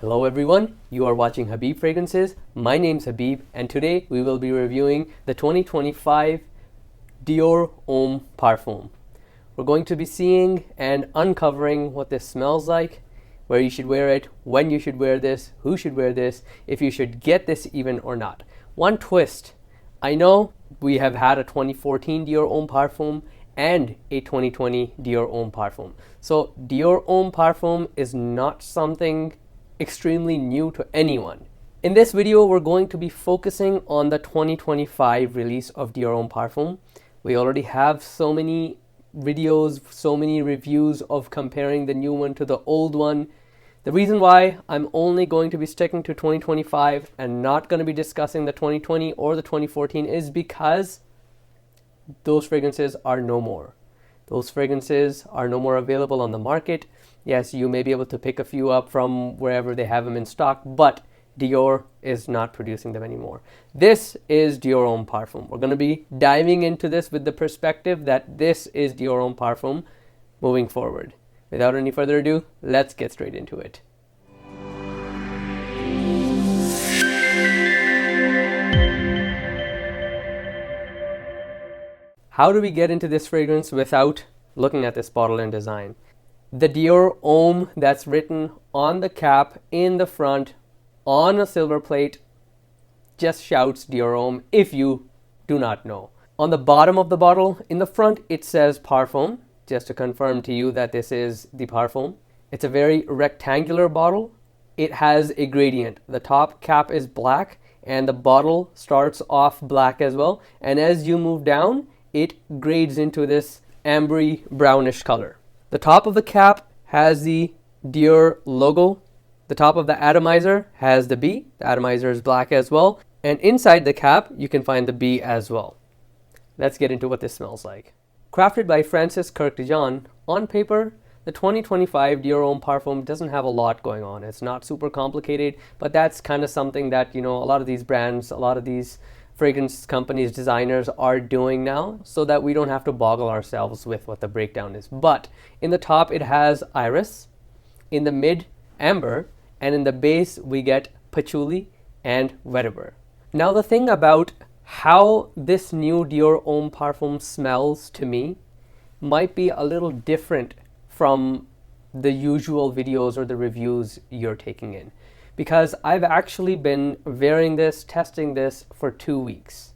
Hello everyone, you are watching Habib Fragrances. My name's Habib and today we will be reviewing the 2025 Dior Homme Parfum. We're going to be seeing and uncovering what this smells like, where you should wear it, when you should wear this, who should wear this, if you should get this even or not. One twist, I know we have had a 2014 Dior Homme Parfum and a 2020 Dior Homme Parfum. So Dior Homme Parfum is not something extremely new to anyone. In this video, we're going to be focusing on the 2025 release of Dior Homme Parfum. We already have so many videos, so many reviews of comparing the new one to the old one. The reason why I'm only going to be sticking to 2025 and not going to be discussing the 2020 or the 2014 is because those fragrances are no more. Those fragrances are no more available on the market. Yes, you may be able to pick a few up from wherever they have them in stock, but Dior is not producing them anymore. This is Dior Homme Parfum. We're going to be diving into this with the perspective that this is Dior Homme Parfum moving forward. Without any further ado, let's get straight into it. How do we get into this fragrance without looking at this bottle and design? The Dior Homme that's written on the cap in the front on a silver plate just shouts Dior Homme if you do not know. On the bottom of the bottle in the front it says Parfum, just to confirm to you that this is the Parfum. It's a very rectangular bottle. It has a gradient. The top cap is black and the bottle starts off black as well, and as you move down it grades into this ambery brownish color. The top of the cap has the Dior logo. The top of the atomizer has the B. The atomizer is black as well. And inside the cap, you can find the B as well. Let's get into what this smells like. Crafted by Francis Kirk Dijon, on paper, the 2025 Dior Homme Parfum doesn't have a lot going on. It's not super complicated, but that's kind of something that, a lot of these brands, a lot of these fragrance companies, designers are doing now, so that we don't have to boggle ourselves with what the breakdown is. But in the top it has iris, in the mid amber, and in the base we get patchouli and vetiver. Now the thing about how this new Dior Homme Parfum smells to me might be a little different from the usual videos or the reviews you're taking in, because I've actually been wearing this, testing this for 2 weeks.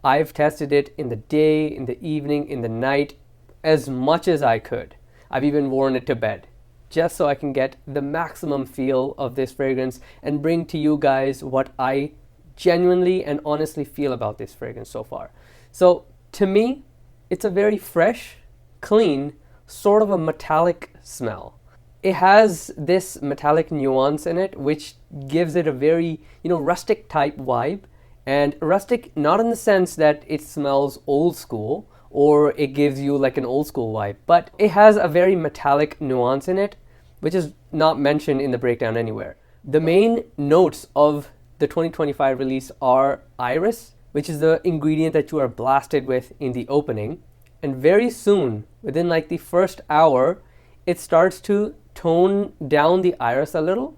I've tested it in the day, in the evening, in the night, as much as I could. I've even worn it to bed, just so I can get the maximum feel of this fragrance and bring to you guys what I genuinely and honestly feel about this fragrance so far. So to me, it's a very fresh, clean, sort of a metallic smell. It has this metallic nuance in it, which gives it a very, rustic type vibe. And rustic, not in the sense that it smells old school or it gives you like an old school vibe, but it has a very metallic nuance in it, which is not mentioned in the breakdown anywhere. The main notes of the 2025 release are iris, which is the ingredient that you are blasted with in the opening. And very soon, within like the first hour, it starts to tone down the iris a little,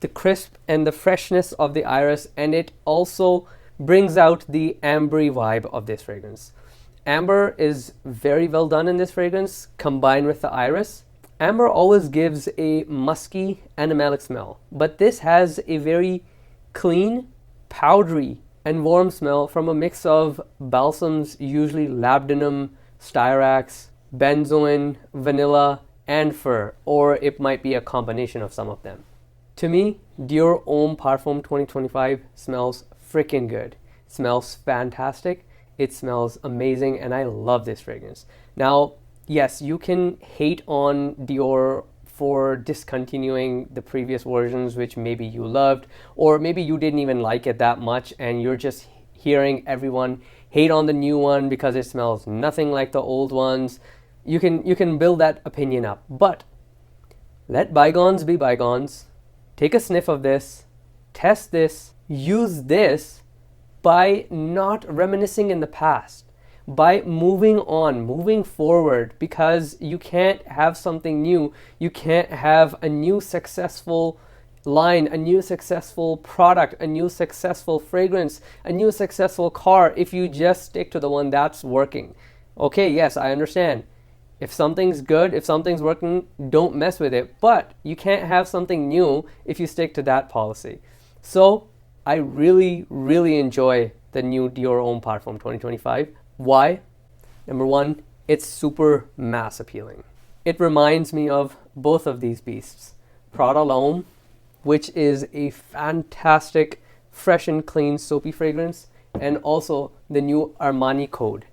the crisp and the freshness of the iris, and it also brings out the ambery vibe of this fragrance. Amber is very well done in this fragrance combined with the iris. Amber always gives a musky animalic smell, but this has a very clean, powdery and warm smell from a mix of balsams, usually labdanum, styrax, benzoin, vanilla, and fir, or it might be a combination of some of them. To me, Dior Homme Parfum 2025 smells freaking good. It smells fantastic. It smells amazing, and I love this fragrance. Now, yes, you can hate on Dior for discontinuing the previous versions, which maybe you loved, or maybe you didn't even like it that much, and you're just hearing everyone hate on the new one because it smells nothing like the old ones. You can build that opinion up, but let bygones be bygones. Take a sniff of this, test this, use this by not reminiscing in the past, by moving on, moving forward, because you can't have something new. You can't have a new successful line, a new successful product, a new successful fragrance, a new successful car if you just stick to the one that's working. Okay, yes, I understand. If something's good, if something's working, don't mess with it. But you can't have something new if you stick to that policy. So I really, really enjoy the new Dior Homme Parfum 2025. Why? Number one, it's super mass appealing. It reminds me of both of these beasts. Prada L'Homme, which is a fantastic, fresh and clean soapy fragrance, and also the new Armani Code.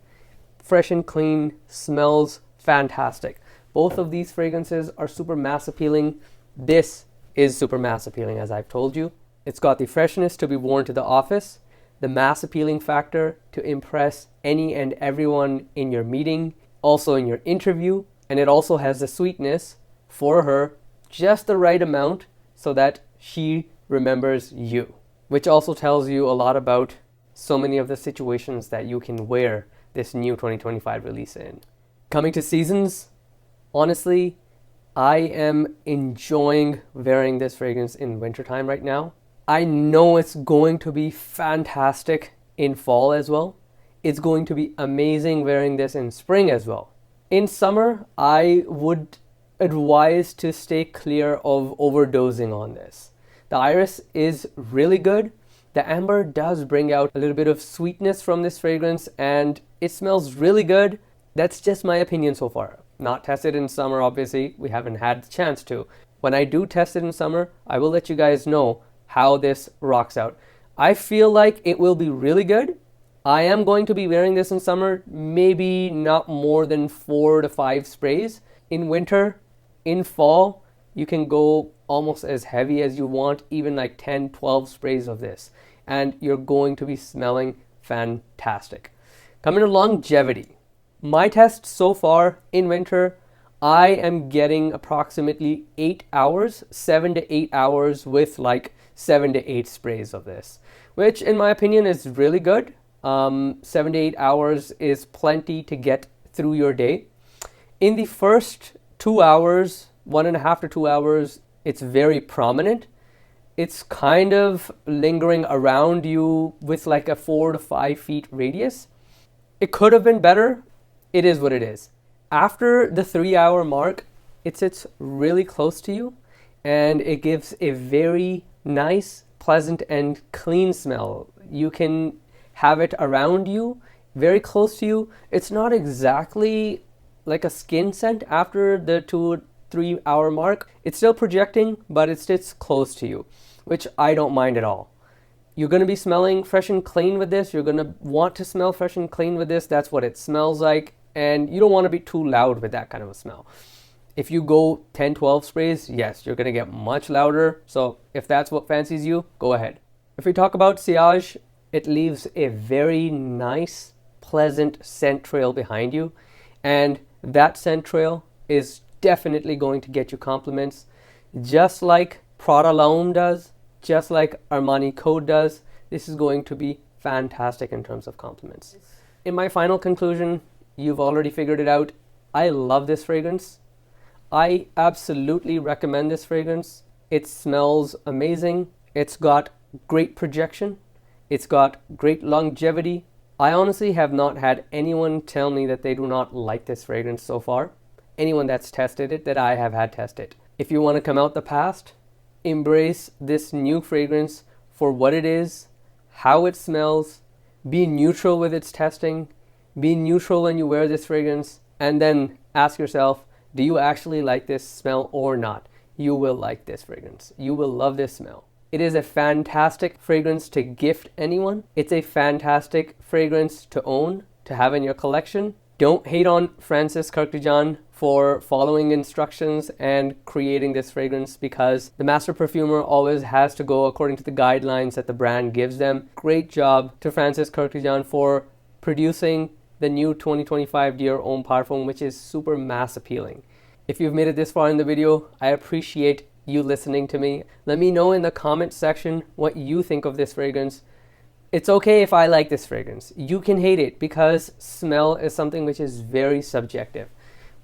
Fresh and clean, smells fantastic. Both of these fragrances are super mass appealing. This is super mass appealing, as I've told you. It's got the freshness to be worn to the office, the mass appealing factor to impress any and everyone in your meeting, also in your interview, and it also has the sweetness for her, just the right amount so that she remembers you, which also tells you a lot about so many of the situations that you can wear this new 2025 release in. Coming to seasons, honestly, I am enjoying wearing this fragrance in wintertime right now. I know it's going to be fantastic in fall as well. It's going to be amazing wearing this in spring as well. In summer, I would advise to stay clear of overdosing on this. The iris is really good. The amber does bring out a little bit of sweetness from this fragrance and it smells really good. That's just my opinion so far. Not tested in summer, obviously. We haven't had the chance to. When I do test it in summer, I will let you guys know how this rocks out. I feel like it will be really good. I am going to be wearing this in summer, maybe not more than 4 to 5 sprays. In winter, in fall, you can go almost as heavy as you want, even like 10, 12 sprays of this. And you're going to be smelling fantastic. Coming to longevity. My test so far in winter, I am getting approximately 8 hours, 7 to 8 hours with like 7 to 8 sprays of this, which in my opinion is really good. 7 to 8 hours is plenty to get through your day. In the first 2 hours, 1.5 to 2 hours, it's very prominent. It's kind of lingering around you with like a 4 to 5 feet radius. It could have been better. It is what it is. After the 3-hour mark, it sits really close to you and it gives a very nice, pleasant, and clean smell. You can have it around you, very close to you. It's not exactly like a skin scent after the 2-3 hour mark. It's still projecting, but it sits close to you, which I don't mind at all. You're going to be smelling fresh and clean with this. You're going to want to smell fresh and clean with this. That's what it smells like. And you don't want to be too loud with that kind of a smell. If you go 10, 12 sprays, yes, you're going to get much louder. So if that's what fancies you, go ahead. If we talk about sillage, it leaves a very nice, pleasant scent trail behind you. And that scent trail is definitely going to get you compliments, just like Prada L'Homme does, just like Armani Code does. This is going to be fantastic in terms of compliments. In my final conclusion, you've already figured it out. I love this fragrance. I absolutely recommend this fragrance. It smells amazing. It's got great projection. It's got great longevity. I honestly have not had anyone tell me that they do not like this fragrance so far. Anyone that's tested it that I have had test it. If you want to come out the past, embrace this new fragrance for what it is, how it smells, be neutral with its testing, be neutral when you wear this fragrance, and then ask yourself, do you actually like this smell or not? You will like this fragrance. You will love this smell. It is a fantastic fragrance to gift anyone. It's a fantastic fragrance to own, to have in your collection. Don't hate on Francis Kurkdjian for following instructions and creating this fragrance, because the master perfumer always has to go according to the guidelines that the brand gives them. Great job to Francis Kurkdjian for producing the new 2025 Dior Homme Parfum, which is super mass appealing. If you've made it this far in the video, I appreciate you listening to me. Let me know in the comment section what you think of this fragrance. It's okay if I like this fragrance. You can hate it, because smell is something which is very subjective.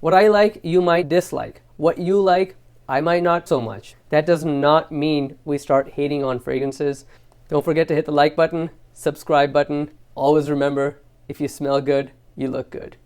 What I like, you might dislike. What you like, I might not so much. That does not mean we start hating on fragrances. Don't forget to hit the like button, subscribe button. Always remember, if you smell good, you look good.